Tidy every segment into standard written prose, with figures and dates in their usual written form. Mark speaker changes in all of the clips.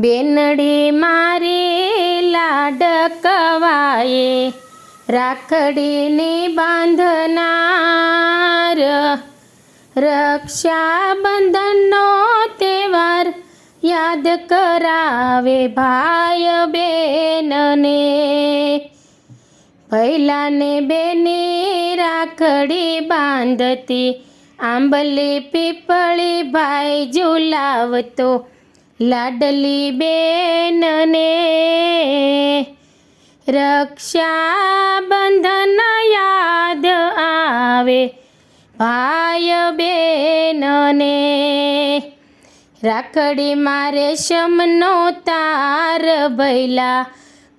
Speaker 1: બેનડી મારી લાડકવાએ રાખડીને બાંધનાર, રક્ષાબંધનનો તહેવાર યાદ કરાવે ભાઈ બેનને। ભૈલાને બેની રાખડી બાંધતી, આંબલી પીપળી ભાઈ ઝુલાવતો લાડલી બેનને। રક્ષાબંધન યાદ આવે ભાઈ બેનને। રાખડી મારે રેશમનો તાર ભૈલા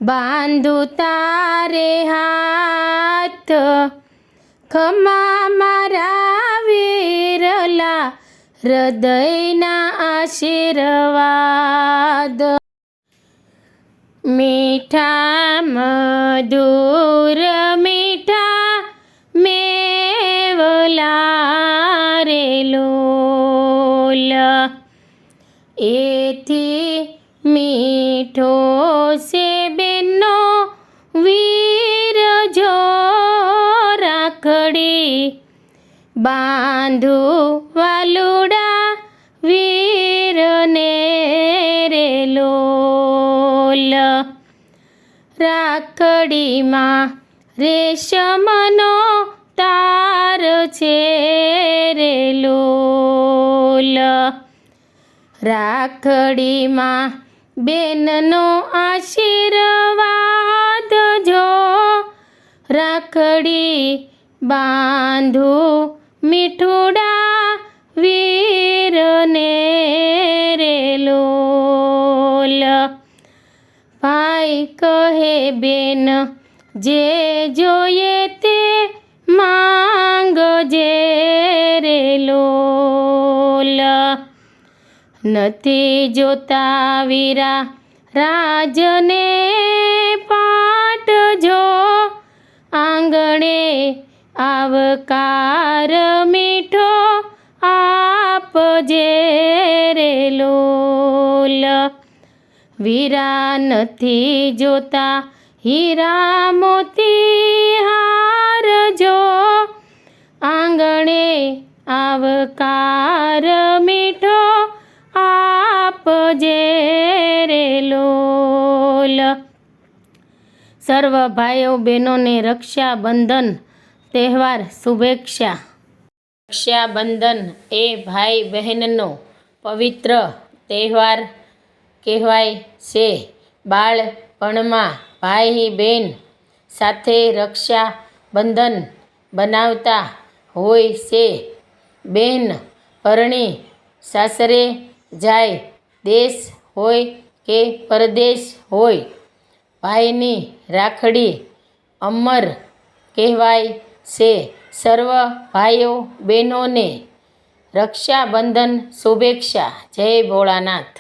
Speaker 1: બાંધું તારે હાથ, ખમા મારા વીરલા હૃદયના આશીર્વાદ। મીઠા મધુર મીઠા મેવલા રે લોલ, એથી મીઠો છે બેનો વીર જો રાખડી બાંધું વાલુડા વીરને રે લોલ। રાખડીમાં રેશમનો તાર છે રે લોલ, રાખડીમાં બેનનો આશીર્વાદ જો રાખડી બાંધું મીઠુડા વીરને રે લોલ। ભાઈ કહે બેન જે જોઈએ તે માંગજે રે લોલ, નથી જોતા વીરા રાજને પાટજો, આંગણે આવકાર મીઠો આપજે રે લોલ। વીરા નથી જોતા હીરા મોતી હારજો, આંગણે આવકાર મીઠો આપજે રે લોલ। સર્વ ભાઈઓ બહેનોને રક્ષાબંધન તહેવાર શુભેચ્છા। રક્ષાબંધન એ ભાઈ બહેનનો પવિત્ર તહેવાર કહેવાય છે। બાળપણમાં ભાઈ બહેન સાથે રક્ષાબંધન બનાવતા હોય છે। બહેન પરણી સાસરે જાય, દેશ હોય કે પરદેશ હોય, ભાઈની રાખડી અમર કહેવાય છે। સર્વ ભાઈઓ બહેનોને રક્ષાબંધન શુભેચ્છા। જય ભોળાનાથ।